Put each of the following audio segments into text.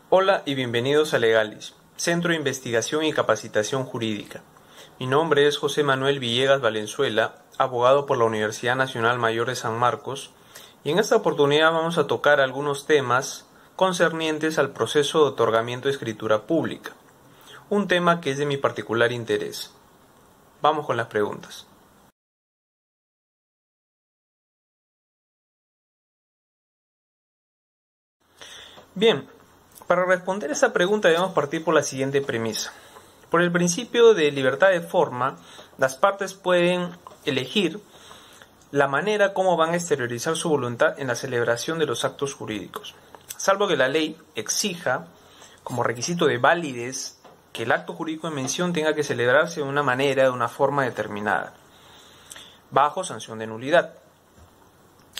Hola y bienvenidos a Legalis, Centro de Investigación y Capacitación Jurídica. Mi nombre es José Manuel Villegas Valenzuela, abogado por la Universidad Nacional Mayor de San Marcos, y en esta oportunidad vamos a tocar algunos temas concernientes al proceso de otorgamiento de escritura pública, un tema que es de mi particular interés. Vamos con las preguntas. Bien, para responder esa pregunta debemos partir por la siguiente premisa. Por el principio de libertad de forma, las partes pueden elegir la manera como van a exteriorizar su voluntad en la celebración de los actos jurídicos, salvo que la ley exija, como requisito de validez, que el acto jurídico en mención tenga que celebrarse de una manera, de una forma determinada, bajo sanción de nulidad.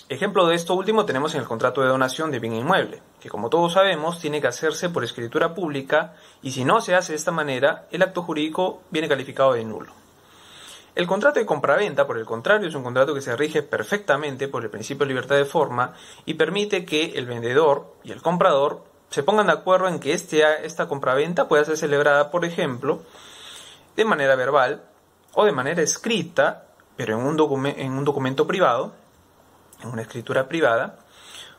Ejemplo de esto último tenemos en el contrato de donación de bien inmueble, que como todos sabemos tiene que hacerse por escritura pública y si no se hace de esta manera, el acto jurídico viene calificado de nulo. El contrato de compraventa, por el contrario, es un contrato que se rige perfectamente por el principio de libertad de forma y permite que el vendedor y el comprador se pongan de acuerdo en que esta compraventa pueda ser celebrada, por ejemplo, de manera verbal o de manera escrita, pero en un documento privado, en una escritura privada,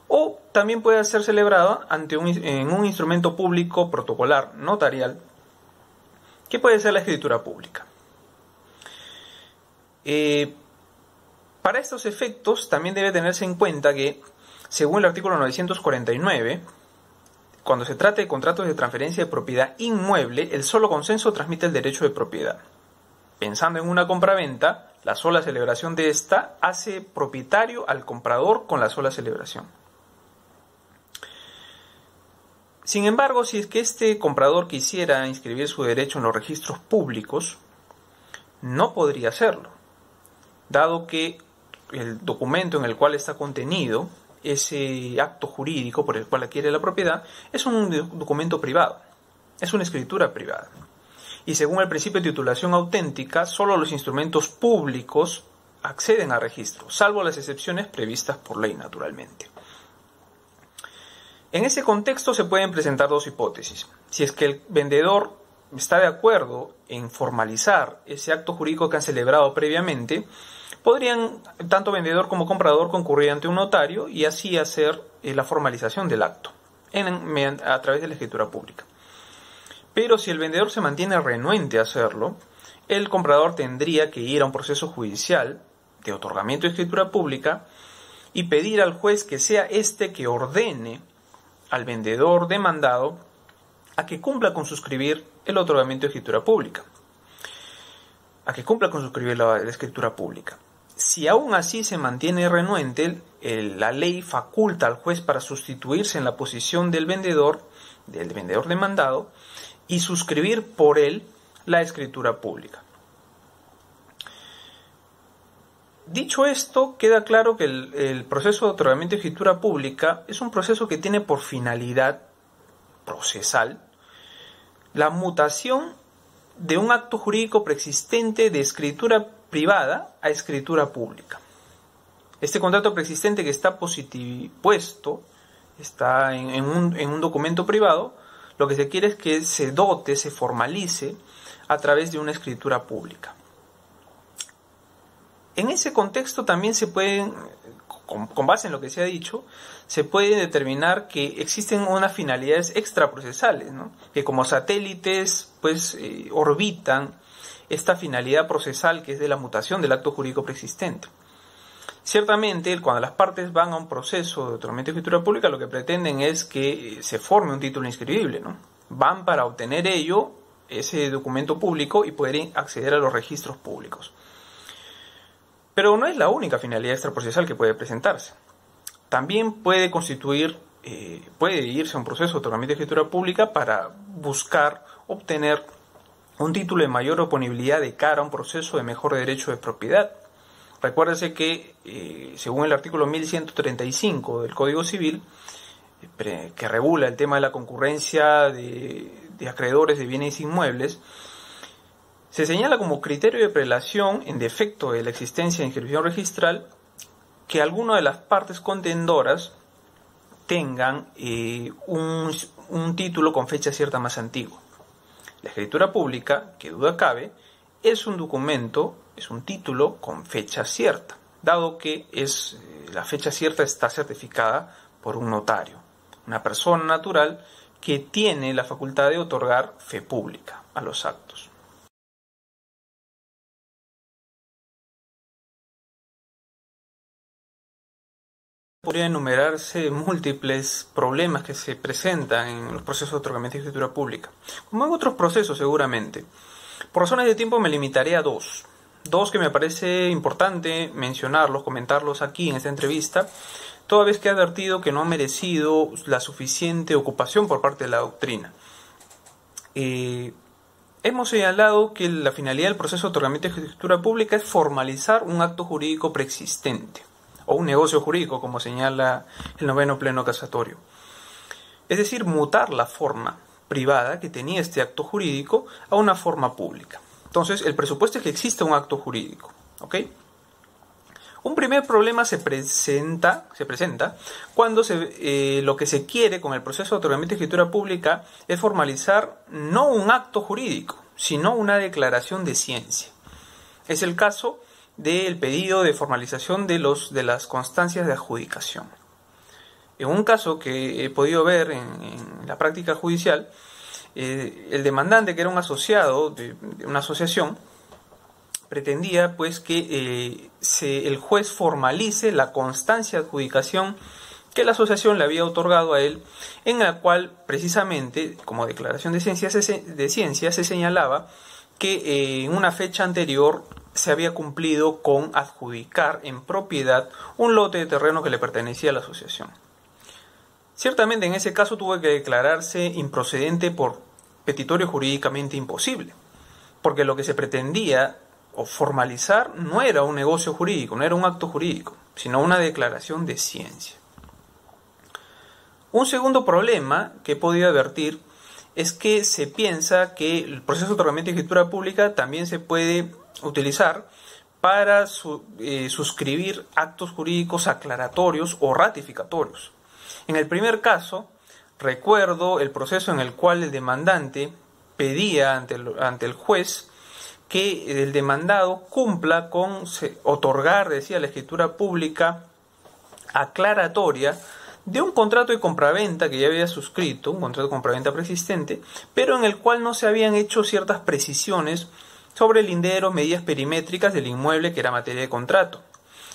o también puede ser celebrado en un instrumento público protocolar notarial, que puede ser la escritura pública. Para estos efectos también debe tenerse en cuenta que, según el artículo 949, cuando se trata de contratos de transferencia de propiedad inmueble, el solo consenso transmite el derecho de propiedad. Pensando en una compraventa, la sola celebración de esta hace propietario al comprador con la sola celebración. Sin embargo, si es que este comprador quisiera inscribir su derecho en los registros públicos, no podría hacerlo, dado que el documento en el cual está contenido ese acto jurídico por el cual adquiere la propiedad es un documento privado, es una escritura privada. Y según el principio de titulación auténtica, solo los instrumentos públicos acceden a registro, salvo las excepciones previstas por ley, naturalmente. En ese contexto se pueden presentar dos hipótesis. Si es que el vendedor está de acuerdo en formalizar ese acto jurídico que han celebrado previamente, podrían tanto vendedor como comprador concurrir ante un notario y así hacer la formalización del acto a través de la escritura pública. Pero si el vendedor se mantiene renuente a hacerlo, el comprador tendría que ir a un proceso judicial de otorgamiento de escritura pública y pedir al juez que sea éste que ordene al vendedor demandado a que cumpla con suscribir el otorgamiento de escritura pública. A que cumpla con suscribir la escritura pública. Si aún así se mantiene renuente, la ley faculta al juez para sustituirse en la posición del vendedor demandado, y suscribir por él la escritura pública. Dicho esto, queda claro que el proceso de otorgamiento de escritura pública es un proceso que tiene por finalidad procesal la mutación de un acto jurídico preexistente de escritura privada a escritura pública. Este contrato preexistente que está puesto, está en un documento privado, lo que se quiere es que se dote, se formalice a través de una escritura pública. En ese contexto también se pueden, con base en lo que se ha dicho, se puede determinar que existen unas finalidades extraprocesales, ¿no? Que como satélites orbitan esta finalidad procesal que es de la mutación del acto jurídico preexistente. Ciertamente, cuando las partes van a un proceso de otorgamiento de escritura pública, lo que pretenden es que se forme un título inscribible, ¿no? Van para obtener ese documento público y poder acceder a los registros públicos. Pero no es la única finalidad extraprocesal que puede presentarse. También puede irse a un proceso de otorgamiento de escritura pública para buscar obtener un título de mayor oponibilidad de cara a un proceso de mejor derecho de propiedad. Recuérdese que, según el artículo 1135 del Código Civil, que regula el tema de la concurrencia de acreedores de bienes inmuebles, se señala como criterio de prelación, en defecto de la existencia de inscripción registral, que alguna de las partes contendoras tengan un título con fecha cierta más antiguo. La escritura pública, que duda cabe, es un documento, es un título con fecha cierta, dado que la fecha cierta está certificada por un notario, una persona natural que tiene la facultad de otorgar fe pública a los actos. Podría enumerarse múltiples problemas que se presentan en los procesos de otorgamiento de escritura pública, como en otros procesos seguramente. Por razones de tiempo me limitaré a dos que me parece importante mencionarlos, comentarlos aquí en esta entrevista, toda vez que he advertido que no han merecido la suficiente ocupación por parte de la doctrina. Hemos señalado que la finalidad del proceso de otorgamiento de escritura pública es formalizar un acto jurídico preexistente, o un negocio jurídico, como señala el 9º pleno casatorio. Es decir, mutar la forma privada que tenía este acto jurídico a una forma pública. Entonces, el presupuesto es que existe un acto jurídico, ¿ok? Un primer problema se presenta cuando lo que se quiere con el proceso de otorgamiento de escritura pública es formalizar no un acto jurídico, sino una declaración de ciencia. Es el caso del pedido de formalización de las constancias de adjudicación. En un caso que he podido ver en la práctica judicial, el demandante, que era un asociado de una asociación, pretendía pues que el juez formalice la constancia de adjudicación que la asociación le había otorgado a él, en la cual precisamente, como declaración de ciencia, se señalaba que en una fecha anterior se había cumplido con adjudicar en propiedad un lote de terreno que le pertenecía a la asociación. Ciertamente en ese caso tuvo que declararse improcedente por petitorio jurídicamente imposible, porque lo que se pretendía o formalizar no era un negocio jurídico, no era un acto jurídico, sino una declaración de ciencia. Un segundo problema que he podido advertir es que se piensa que el proceso de otorgamiento de escritura pública también se puede utilizar para suscribir actos jurídicos aclaratorios o ratificatorios. En el primer caso, recuerdo el proceso en el cual el demandante pedía ante el juez que el demandado cumpla con otorgar, decía, la escritura pública aclaratoria de un contrato de compraventa que ya había suscrito, un contrato de compraventa preexistente, pero en el cual no se habían hecho ciertas precisiones sobre el lindero, medidas perimétricas del inmueble que era materia de contrato.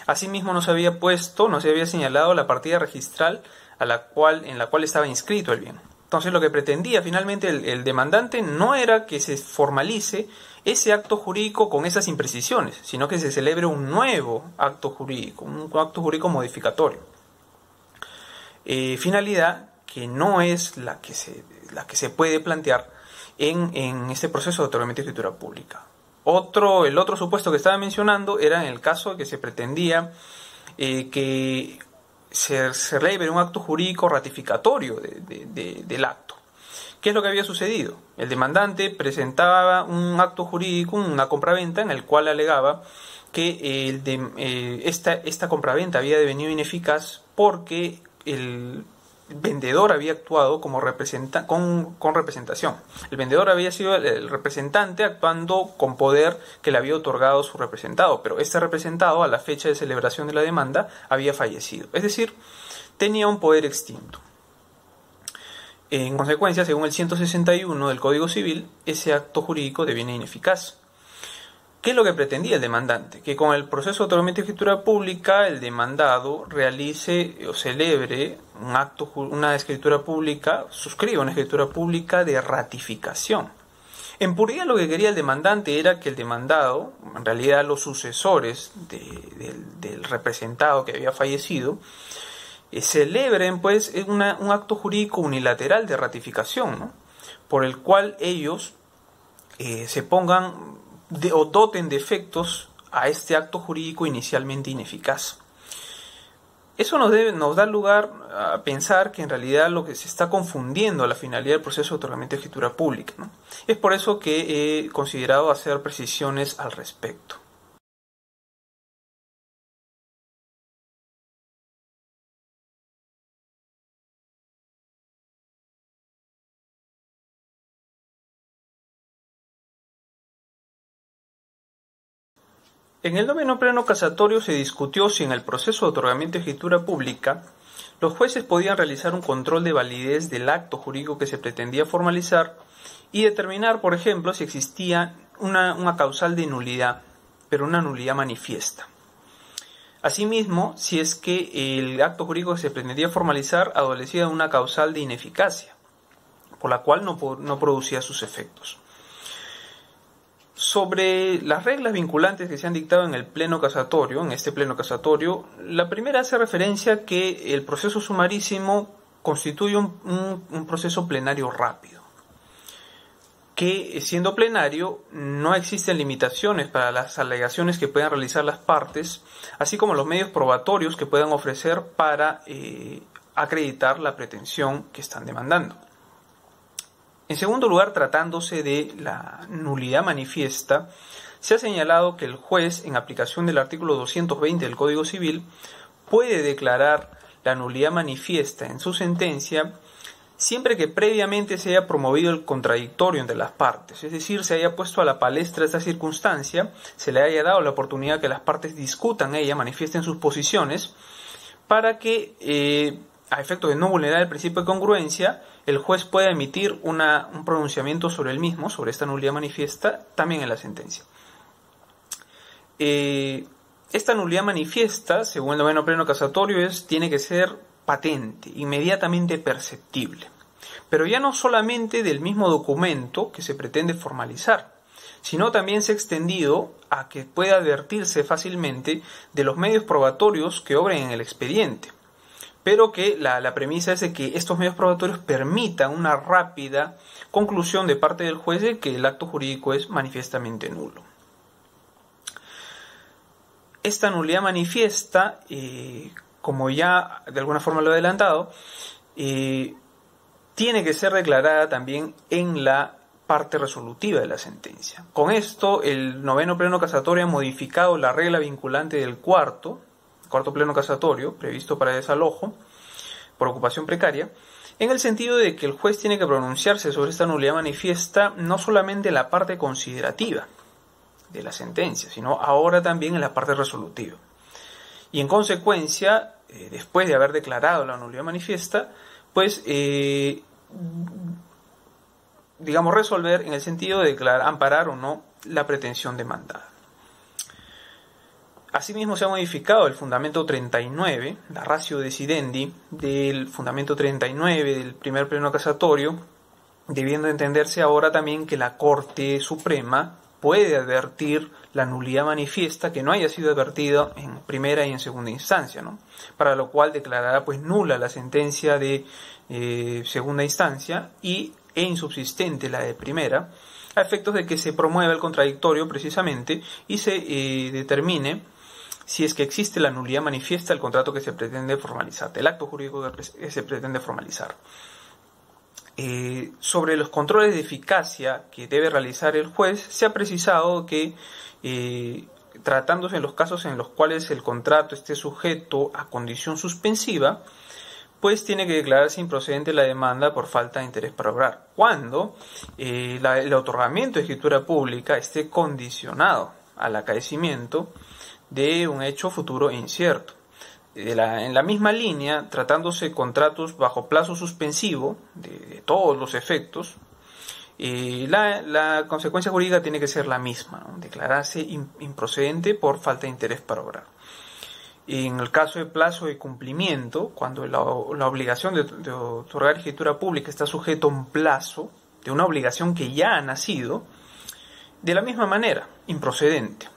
Asimismo, no se había señalado la partida registral en la cual estaba inscrito el bien. Entonces, lo que pretendía finalmente el demandante no era que se formalice ese acto jurídico con esas imprecisiones, sino que se celebre un nuevo acto jurídico, un acto jurídico modificatorio. Finalidad que no es la que se puede plantear en este proceso de otorgamiento de escritura pública. El otro supuesto que estaba mencionando era en el caso de que se pretendía que se celebre un acto jurídico ratificatorio del acto. ¿Qué es lo que había sucedido? El demandante presentaba un acto jurídico, una compraventa, en el cual alegaba que esta compraventa había devenido ineficaz porque el vendedor había actuado con representación. El vendedor había sido el representante actuando con poder que le había otorgado su representado, pero este representado, a la fecha de celebración de la demanda, había fallecido. Es decir, tenía un poder extinto. En consecuencia, según el 161 del Código Civil, ese acto jurídico deviene ineficaz. ¿Qué es lo que pretendía el demandante? Que con el proceso de otorgamiento de escritura pública, el demandado realice o celebre una escritura pública, suscriba una escritura pública de ratificación. En puridad, lo que quería el demandante era que el demandado, en realidad los sucesores del representado que había fallecido, celebren pues un acto jurídico unilateral de ratificación, ¿no? Por el cual ellos se pongan o doten de efectos a este acto jurídico inicialmente ineficaz. Eso nos da lugar a pensar que en realidad lo que se está confundiendo a la finalidad del proceso de otorgamiento de escritura pública, ¿no? Es por eso que he considerado hacer precisiones al respecto. En el noveno pleno casatorio se discutió si en el proceso de otorgamiento de escritura pública los jueces podían realizar un control de validez del acto jurídico que se pretendía formalizar y determinar, por ejemplo, si existía una causal de nulidad, pero una nulidad manifiesta. Asimismo, si es que el acto jurídico que se pretendía formalizar adolecía de una causal de ineficacia, por la cual no producía sus efectos. Sobre las reglas vinculantes que se han dictado en el pleno casatorio, en este pleno casatorio, la primera hace referencia a que el proceso sumarísimo constituye un proceso plenario rápido, que siendo plenario no existen limitaciones para las alegaciones que puedan realizar las partes, así como los medios probatorios que puedan ofrecer para acreditar la pretensión que están demandando. En segundo lugar, tratándose de la nulidad manifiesta, se ha señalado que el juez, en aplicación del artículo 220 del Código Civil, puede declarar la nulidad manifiesta en su sentencia siempre que previamente se haya promovido el contradictorio entre las partes, es decir, se haya puesto a la palestra esta circunstancia, se le haya dado la oportunidad que las partes discutan ella, manifiesten sus posiciones, para que, a efectos de no vulnerar el principio de congruencia, el juez pueda emitir un pronunciamiento sobre el mismo, sobre esta nulidad manifiesta, también en la sentencia. Esta nulidad manifiesta, según el noveno pleno casatorio, tiene que ser patente, inmediatamente perceptible, pero ya no solamente del mismo documento que se pretende formalizar, sino también se ha extendido a que pueda advertirse fácilmente de los medios probatorios que obren en el expediente, pero que la premisa es de que estos medios probatorios permitan una rápida conclusión de parte del juez de que el acto jurídico es manifiestamente nulo. Esta nulidad manifiesta, como ya de alguna forma lo he adelantado, tiene que ser declarada también en la parte resolutiva de la sentencia. Con esto, el noveno pleno casatorio ha modificado la regla vinculante del cuarto pleno casatorio, previsto para desalojo por ocupación precaria, en el sentido de que el juez tiene que pronunciarse sobre esta nulidad manifiesta no solamente en la parte considerativa de la sentencia, sino ahora también en la parte resolutiva. Y en consecuencia, después de haber declarado la nulidad manifiesta, pues, resolver en el sentido de declarar, amparar o no la pretensión demandada. Asimismo, se ha modificado el fundamento 39, la ratio decidendi del fundamento 39 del primer pleno casatorio, debiendo entenderse ahora también que la Corte Suprema puede advertir la nulidad manifiesta que no haya sido advertida en primera y en segunda instancia, ¿no? Para lo cual declarará pues nula la sentencia de segunda instancia e insubsistente la de primera, a efectos de que se promueva el contradictorio precisamente y se determine si es que existe la nulidad manifiesta del contrato que se pretende formalizar, del acto jurídico que se pretende formalizar. Sobre los controles de eficacia que debe realizar el juez, se ha precisado que tratándose en los casos en los cuales el contrato esté sujeto a condición suspensiva, pues tiene que declararse improcedente la demanda por falta de interés para obrar, cuando el otorgamiento de escritura pública esté condicionado al acaecimiento de un hecho futuro e incierto. En la misma línea, tratándose de contratos bajo plazo suspensivo de todos los efectos, la consecuencia jurídica tiene que ser la misma, ¿no? Declararse improcedente por falta de interés para obrar. En el caso de plazo de cumplimiento, cuando la obligación de otorgar escritura pública está sujeto a un plazo de una obligación que ya ha nacido, de la misma manera, improcedente.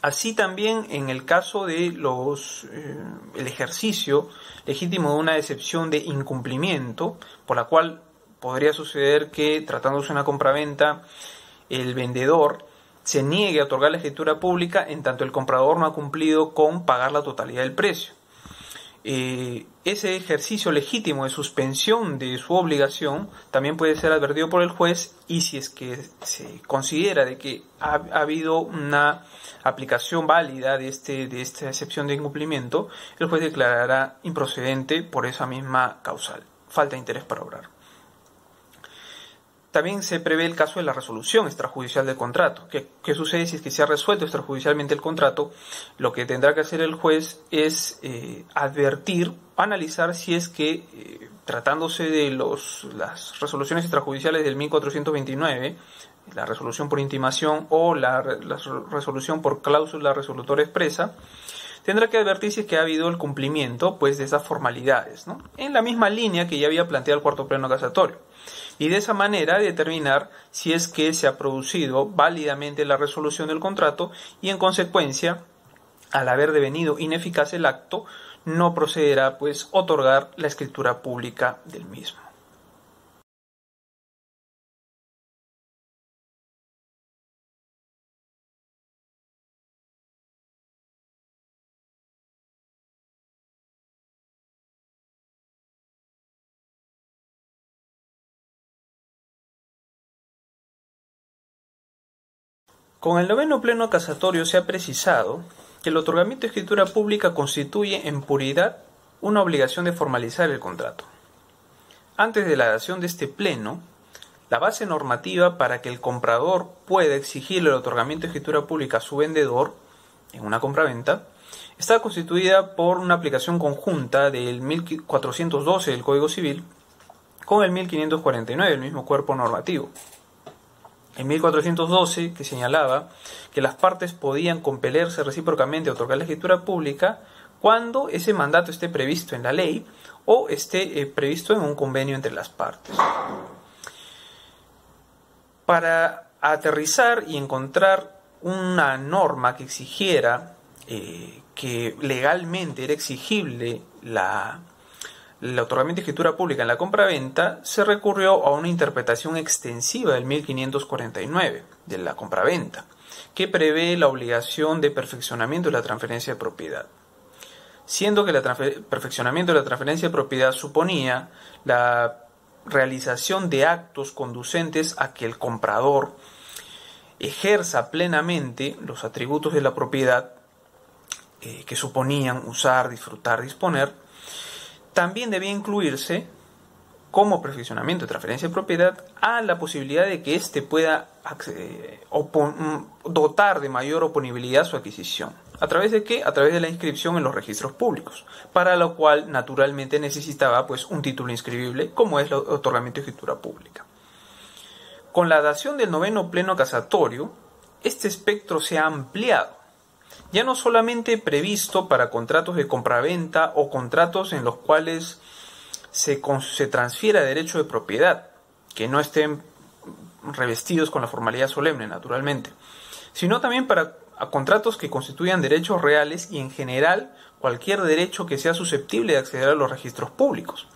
Así también en el caso de el ejercicio legítimo de una excepción de incumplimiento, por la cual podría suceder que, tratándose de una compraventa, el vendedor se niegue a otorgar la escritura pública en tanto el comprador no ha cumplido con pagar la totalidad del precio. Ese ejercicio legítimo de suspensión de su obligación también puede ser advertido por el juez, y si es que se considera de que ha habido una aplicación válida de esta excepción de incumplimiento, el juez declarará improcedente por esa misma causal, falta de interés para obrar. También se prevé el caso de la resolución extrajudicial del contrato. ¿Qué sucede si es que se ha resuelto extrajudicialmente el contrato? Lo que tendrá que hacer el juez es advertir, analizar si es que, tratándose de las resoluciones extrajudiciales del 1429, la resolución por intimación o la resolución por cláusula resolutoria expresa, tendrá que advertir si es que ha habido el cumplimiento pues, de esas formalidades, ¿no? En la misma línea que ya había planteado el cuarto pleno casatorio. Y de esa manera determinar si es que se ha producido válidamente la resolución del contrato y en consecuencia, al haber devenido ineficaz el acto, no procederá pues otorgar la escritura pública del mismo. Con el noveno pleno casatorio se ha precisado que el otorgamiento de escritura pública constituye en puridad una obligación de formalizar el contrato. Antes de la dación de este pleno, la base normativa para que el comprador pueda exigirle el otorgamiento de escritura pública a su vendedor en una compraventa está constituida por una aplicación conjunta del 1412 del Código Civil con el 1549, el mismo cuerpo normativo. En 1412, que señalaba que las partes podían compelerse recíprocamente a otorgar la escritura pública cuando ese mandato esté previsto en la ley o esté previsto en un convenio entre las partes. Para aterrizar y encontrar una norma que exigiera que legalmente era exigible el otorgamiento de escritura pública en la compraventa, se recurrió a una interpretación extensiva del 1549 de la compraventa, que prevé la obligación de perfeccionamiento de la transferencia de propiedad. Siendo que el perfeccionamiento de la transferencia de propiedad suponía la realización de actos conducentes a que el comprador ejerza plenamente los atributos de la propiedad que suponían usar, disfrutar, disponer, también debía incluirse como perfeccionamiento de transferencia de propiedad a la posibilidad de que éste pueda dotar de mayor oponibilidad su adquisición. ¿A través de qué? A través de la inscripción en los registros públicos, para lo cual naturalmente necesitaba pues, un título inscribible, como es el otorgamiento de escritura pública. Con la dación del noveno pleno casatorio, este espectro se ha ampliado, ya no solamente previsto para contratos de compraventa o contratos en los cuales se transfiera derecho de propiedad, que no estén revestidos con la formalidad solemne, naturalmente, sino también para contratos que constituyan derechos reales y en general cualquier derecho que sea susceptible de acceder a los registros públicos,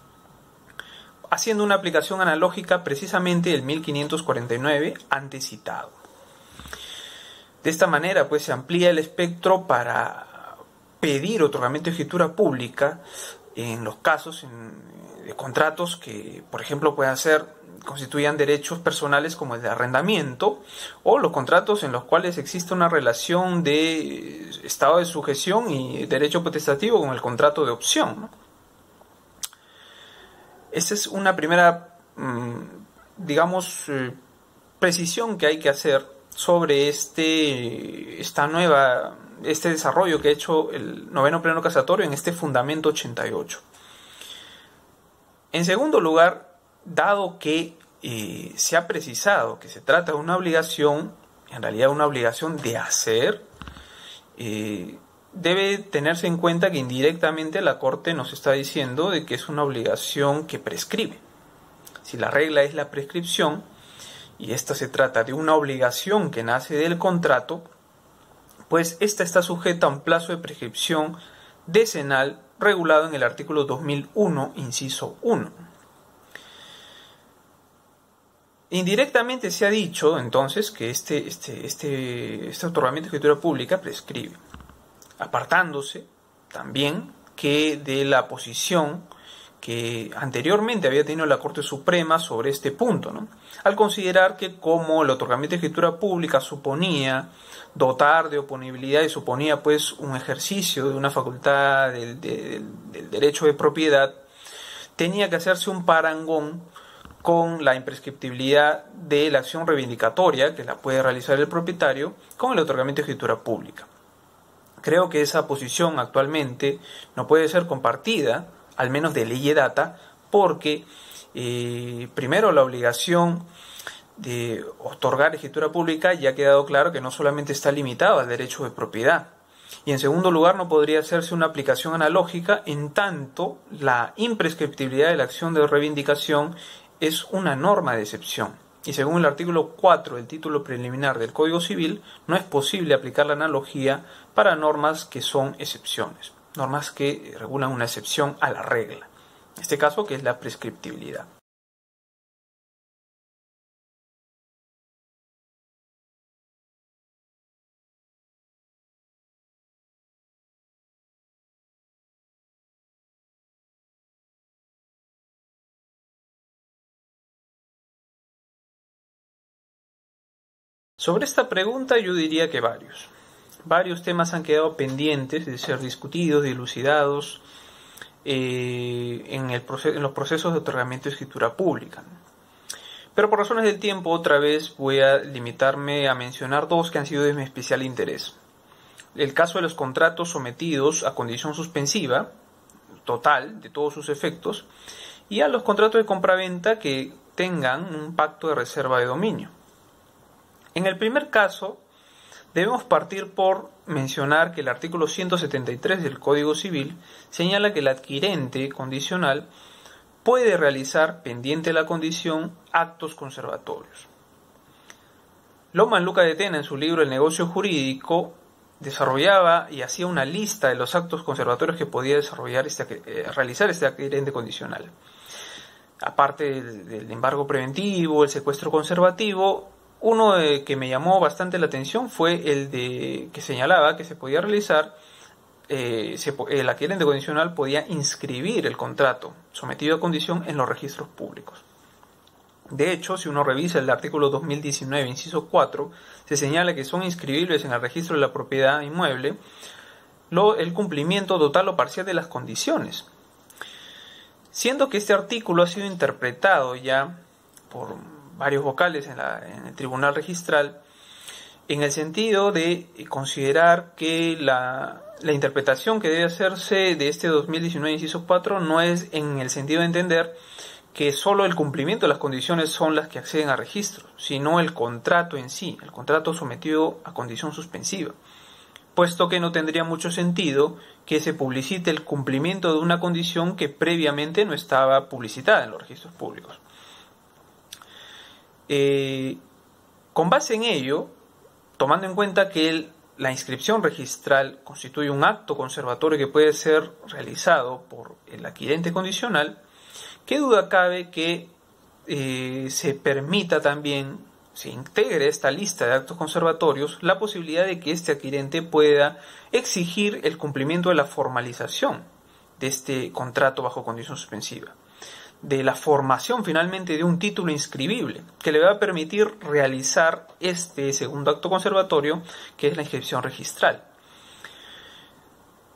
haciendo una aplicación analógica precisamente del 1549 antes citado. De esta manera, pues, se amplía el espectro para pedir otorgamiento de escritura pública en los casos de contratos que, por ejemplo, constituyan derechos personales como el de arrendamiento, o los contratos en los cuales existe una relación de estado de sujeción y derecho potestativo con el contrato de opción, ¿no? Esta es una primera, precisión que hay que hacer sobre este desarrollo que ha hecho el noveno pleno casatorio en este fundamento 88. En segundo lugar, dado que se ha precisado que se trata de una obligación, en realidad una obligación de hacer, debe tenerse en cuenta que indirectamente la Corte nos está diciendo de que es una obligación que prescribe. Si la regla es la prescripción, y esta se trata de una obligación que nace del contrato, pues esta está sujeta a un plazo de prescripción decenal regulado en el artículo 2001, inciso 1. Indirectamente se ha dicho entonces que este otorgamiento de escritura pública prescribe, apartándose también que de la posición que anteriormente había tenido la Corte Suprema sobre este punto, ¿no? Al considerar que como el otorgamiento de escritura pública suponía dotar de oponibilidad y suponía pues un ejercicio de una facultad del derecho de propiedad, tenía que hacerse un parangón con la imprescriptibilidad de la acción reivindicatoria que la puede realizar el propietario con el otorgamiento de escritura pública. Creo que esa posición actualmente no puede ser compartida, al menos de ley data, porque primero la obligación de otorgar escritura pública ya ha quedado claro que no solamente está limitado al derecho de propiedad. Y en segundo lugar, no podría hacerse una aplicación analógica en tanto la imprescriptibilidad de la acción de reivindicación es una norma de excepción. Y según el artículo 4 del título preliminar del Código Civil, no es posible aplicar la analogía para normas que son excepciones, normas que regulan una excepción a la regla, en este caso que es la prescriptibilidad. Sobre esta pregunta yo diría que varios temas han quedado pendientes de ser discutidos, dilucidados en los procesos de otorgamiento de escritura pública. Pero por razones del tiempo otra vez voy a limitarme a mencionar dos que han sido de mi especial interés. El caso de los contratos sometidos a condición suspensiva, total, de todos sus efectos, y a los contratos de compraventa que tengan un pacto de reserva de dominio. En el primer caso, debemos partir por mencionar que el artículo 173 del Código Civil señala que el adquirente condicional puede realizar, pendiente la condición, actos conservatorios. Lohmann Luca de Tena, en su libro El negocio jurídico, desarrollaba y hacía una lista de los actos conservatorios que podía realizar este adquirente condicional. Aparte del embargo preventivo, el secuestro conservativo, uno que me llamó bastante la atención fue el que señalaba que se podía realizar, el adquirente condicional podía inscribir el contrato sometido a condición en los registros públicos. De hecho, si uno revisa el artículo 2019, inciso 4, se señala que son inscribibles en el registro de la propiedad inmueble el cumplimiento total o parcial de las condiciones. Siendo que este artículo ha sido interpretado ya por varios vocales en el Tribunal Registral, en el sentido de considerar que la interpretación que debe hacerse de este 2019, inciso 4, no es en el sentido de entender que solo el cumplimiento de las condiciones son las que acceden a registro, sino el contrato en sí, el contrato sometido a condición suspensiva, puesto que no tendría mucho sentido que se publicite el cumplimiento de una condición que previamente no estaba publicitada en los registros públicos. Con base en ello, tomando en cuenta que la inscripción registral constituye un acto conservatorio que puede ser realizado por el adquirente condicional, ¿qué duda cabe que se permita también, se integre a esta lista de actos conservatorios la posibilidad de que este adquirente pueda exigir el cumplimiento de la formalización de este contrato bajo condición suspensiva, de la formación finalmente de un título inscribible que le va a permitir realizar este segundo acto conservatorio, que es la inscripción registral?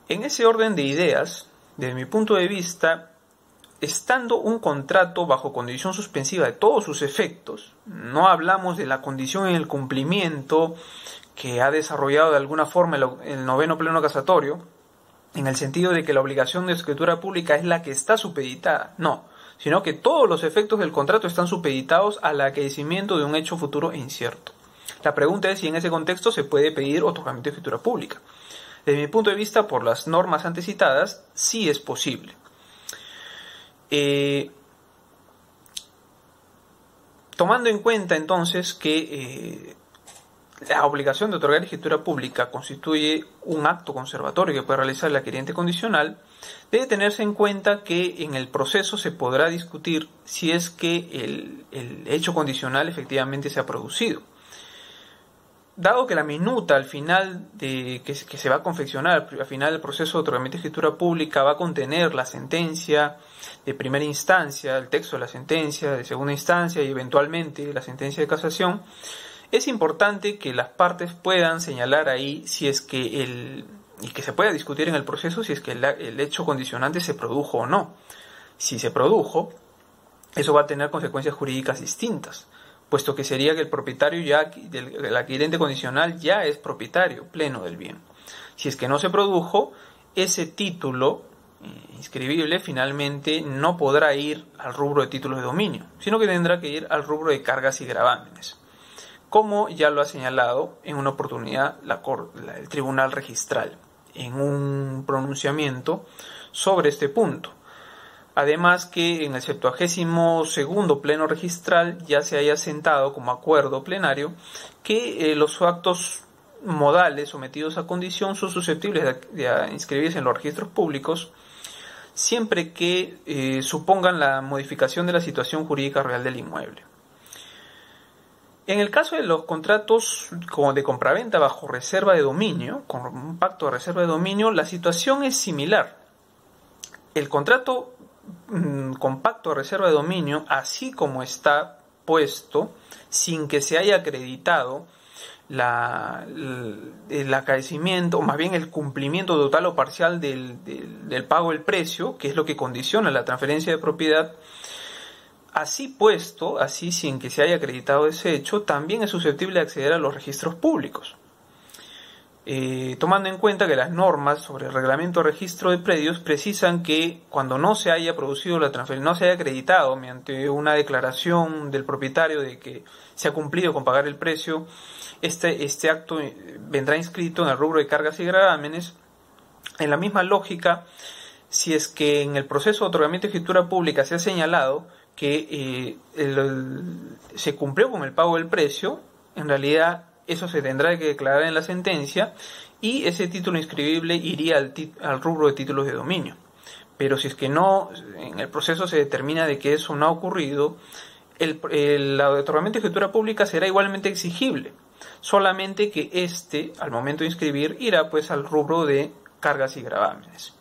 En ese orden de ideas, desde mi punto de vista, estando un contrato bajo condición suspensiva de todos sus efectos, no hablamos de la condición en el cumplimiento que ha desarrollado de alguna forma el noveno pleno casatorio, en el sentido de que la obligación de escritura pública es la que está supeditada, no, sino que todos los efectos del contrato están supeditados al aquecimiento de un hecho futuro e incierto. La pregunta es si en ese contexto se puede pedir otorgamiento de escritura pública. Desde mi punto de vista, por las normas antecitadas, sí es posible. Tomando en cuenta entonces que la obligación de otorgar escritura pública constituye un acto conservatorio que puede realizar el adquirente condicional, debe tenerse en cuenta que en el proceso se podrá discutir si es que el hecho condicional efectivamente se ha producido. Dado que la minuta al final que se va a confeccionar, al final del proceso de otorgamiento de escritura pública, va a contener la sentencia de primera instancia, el texto de la sentencia de segunda instancia y eventualmente la sentencia de casación, es importante que las partes puedan señalar ahí si es que y que se pueda discutir en el proceso si es que el hecho condicionante se produjo o no. Si se produjo, eso va a tener consecuencias jurídicas distintas, puesto que sería que el propietario el adquirente condicional ya es propietario pleno del bien. Si es que no se produjo, ese título inscribible finalmente no podrá ir al rubro de títulos de dominio, sino que tendrá que ir al rubro de cargas y gravámenes, como ya lo ha señalado en una oportunidad el Tribunal Registral, en un pronunciamiento sobre este punto. Además que en el 72º Pleno Registral ya se haya sentado como acuerdo plenario que los actos modales sometidos a condición son susceptibles de inscribirse en los registros públicos siempre que supongan la modificación de la situación jurídica real del inmueble. En el caso de los contratos como de compraventa bajo reserva de dominio, con un pacto de reserva de dominio, la situación es similar. El contrato con pacto de reserva de dominio, así como está puesto, sin que se haya acreditado el acaecimiento, o más bien el cumplimiento total o parcial del pago del precio, que es lo que condiciona la transferencia de propiedad, así puesto, así sin que se haya acreditado ese hecho, también es susceptible de acceder a los registros públicos. Tomando en cuenta que las normas sobre el reglamento de registro de predios precisan que cuando no se haya producido la transferencia, no se haya acreditado mediante una declaración del propietario de que se ha cumplido con pagar el precio, este acto vendrá inscrito en el rubro de cargas y gravámenes. En la misma lógica, si es que en el proceso de otorgamiento de escritura pública se ha señalado que se cumplió con el pago del precio, en realidad eso se tendrá que declarar en la sentencia y ese título inscribible iría al rubro de títulos de dominio. Pero si es que no, en el proceso se determina de que eso no ha ocurrido, el otorgamiento de escritura pública será igualmente exigible, solamente que al momento de inscribir, irá pues al rubro de cargas y gravámenes.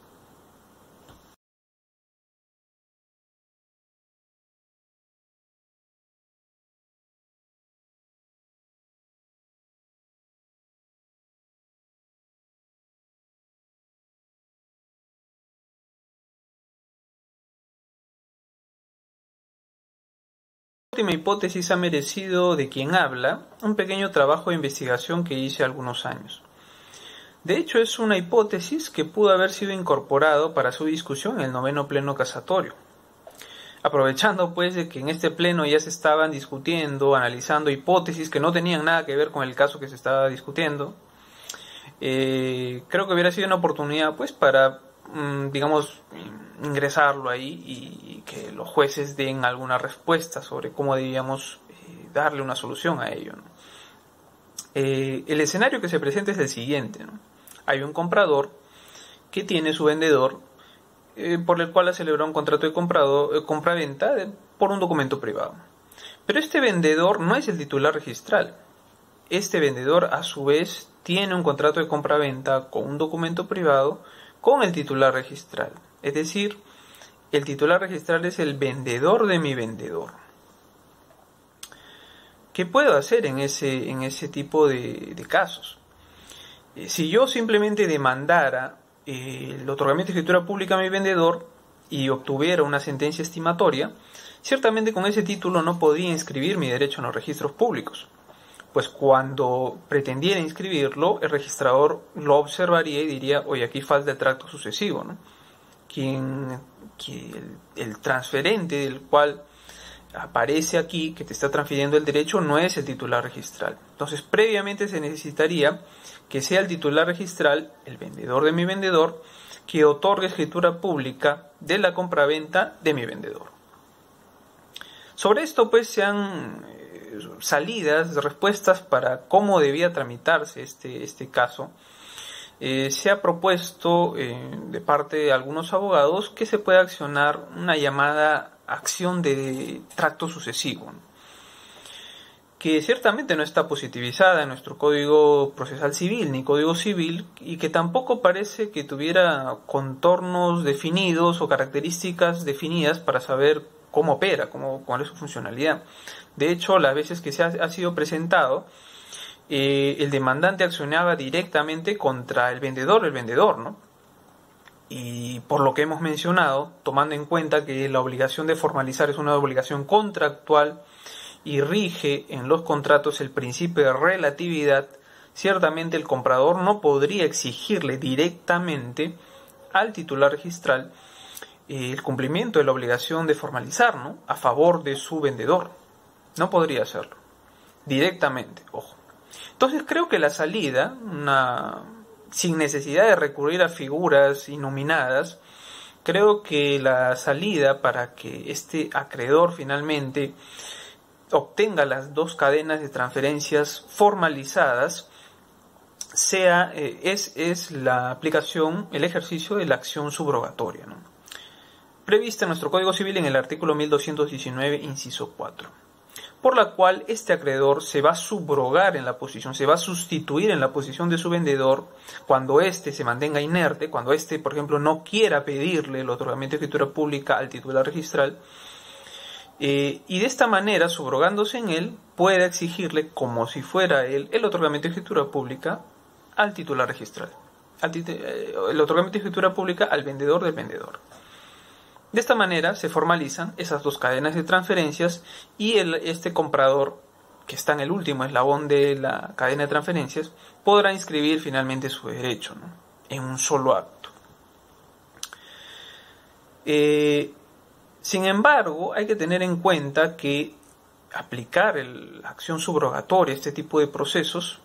La última hipótesis ha merecido de quien habla un pequeño trabajo de investigación que hice algunos años. De hecho, es una hipótesis que pudo haber sido incorporado para su discusión en el 9º Pleno Casatorio. Aprovechando pues de que en este pleno ya se estaban discutiendo, analizando hipótesis que no tenían nada que ver con el caso que se estaba discutiendo, creo que hubiera sido una oportunidad pues para, digamos, ingresarlo ahí y que los jueces den alguna respuesta sobre cómo debíamos darle una solución a ello, ¿no? El escenario que se presenta es el siguiente, ¿no? Hay un comprador que tiene su vendedor por el cual ha celebrado un contrato de compra-venta por un documento privado. Pero este vendedor no es el titular registral. Este vendedor a su vez tiene un contrato de compra-venta con un documento privado con el titular registral. Es decir, el titular registral es el vendedor de mi vendedor. ¿Qué puedo hacer en ese tipo de casos? Si yo simplemente demandara el otorgamiento de escritura pública a mi vendedor y obtuviera una sentencia estimatoria, ciertamente con ese título no podría inscribir mi derecho en los registros públicos, pues cuando pretendiera inscribirlo, el registrador lo observaría y diría: oye, aquí falta el tracto sucesivo, ¿no? El transferente del cual aparece aquí, que te está transfiriendo el derecho, no es el titular registral. Entonces, previamente se necesitaría que sea el titular registral, el vendedor de mi vendedor, que otorgue escritura pública de la compraventa de mi vendedor. Sobre esto, pues, se han salidas, respuestas para cómo debía tramitarse este caso. Se ha propuesto de parte de algunos abogados que se pueda accionar una llamada acción de tracto sucesivo, ¿no?, que ciertamente no está positivizada en nuestro Código Procesal Civil ni Código Civil, y que tampoco parece que tuviera contornos definidos o características definidas para saber cómo opera, cuál es su funcionalidad. De hecho, las veces que ha sido presentado, el demandante accionaba directamente contra el vendedor, ¿no? y por lo que hemos mencionado, tomando en cuenta que la obligación de formalizar es una obligación contractual y rige en los contratos el principio de relatividad, ciertamente el comprador no podría exigirle directamente al titular registral el cumplimiento de la obligación de formalizar, ¿no?, a favor de su vendedor. No podría hacerlo directamente, ojo. Entonces creo que la salida, sin necesidad de recurrir a figuras innominadas, creo que la salida para que este acreedor finalmente obtenga las dos cadenas de transferencias formalizadas es la aplicación, el ejercicio de la acción subrogatoria, ¿no?, prevista en nuestro Código Civil en el artículo 1219, inciso 4, por la cual este acreedor se va a subrogar en la posición, se va a sustituir en la posición de su vendedor cuando éste se mantenga inerte, cuando éste, por ejemplo, no quiera pedirle el otorgamiento de escritura pública al titular registral, y de esta manera, subrogándose en él, pueda exigirle, como si fuera él, el otorgamiento de escritura pública al titular registral, el otorgamiento de escritura pública al vendedor del vendedor. De esta manera se formalizan esas dos cadenas de transferencias y este comprador, que está en el último eslabón de la cadena de transferencias, podrá inscribir finalmente su derecho, ¿no?, en un solo acto. Sin embargo, hay que tener en cuenta que aplicar la acción subrogatoria a este tipo de procesos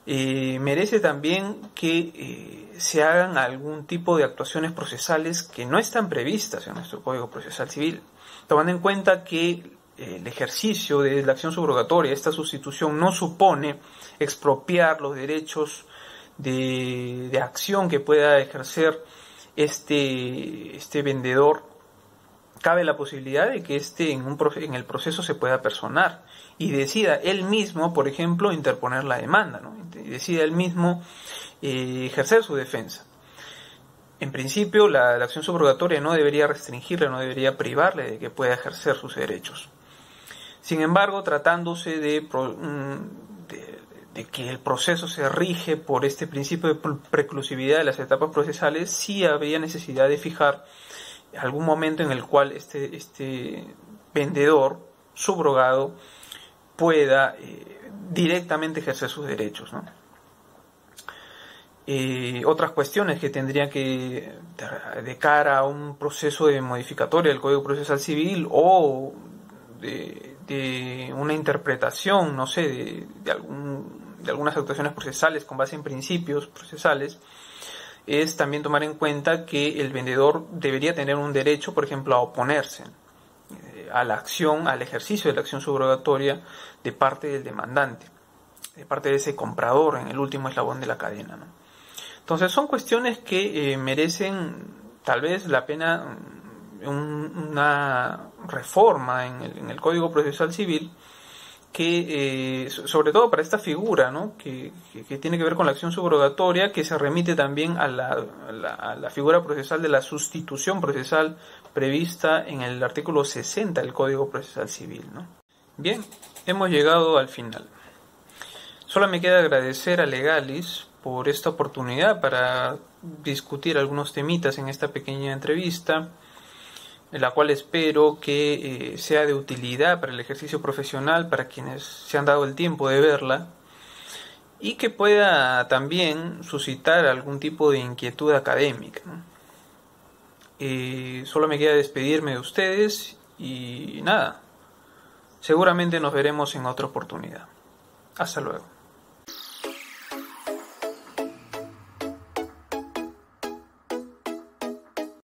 merece también que se hagan algún tipo de actuaciones procesales que no están previstas en nuestro Código Procesal Civil, tomando en cuenta que el ejercicio de la acción subrogatoria, esta sustitución, no supone expropiar los derechos de acción que pueda ejercer este vendedor. Cabe la posibilidad de que en el proceso se pueda personar y decida él mismo, por ejemplo, interponer la demanda, ¿no?, y decida él mismo ejercer su defensa. En principio, la acción subrogatoria no debería restringirle, no debería privarle de que pueda ejercer sus derechos. Sin embargo, tratándose de que el proceso se rige por este principio de preclusividad de las etapas procesales, sí habría necesidad de fijar algún momento en el cual este vendedor subrogado pueda directamente ejercer sus derechos, ¿no? Otras cuestiones que tendrían que, de cara a un proceso de modificatoria del Código Procesal Civil o de una interpretación, no sé, de algunas actuaciones procesales con base en principios procesales, es también tomar en cuenta que el vendedor debería tener un derecho, por ejemplo, a oponerse a la acción, al ejercicio de la acción subrogatoria de parte del demandante, de parte de ese comprador en el último eslabón de la cadena, ¿no? Entonces son cuestiones que merecen tal vez la pena una reforma en el Código Procesal Civil, que sobre todo para esta figura, ¿no?, que tiene que ver con la acción subrogatoria, que se remite también a la figura procesal de la sustitución procesal prevista en el artículo 60 del Código Procesal Civil, ¿no? Bien, hemos llegado al final. Solo me queda agradecer a Legalis por esta oportunidad para discutir algunos temitas en esta pequeña entrevista, en la cual espero que sea de utilidad para el ejercicio profesional, para quienes se han dado el tiempo de verla, y que pueda también suscitar algún tipo de inquietud académica, ¿no? Solo me queda despedirme de ustedes y nada, seguramente nos veremos en otra oportunidad. Hasta luego.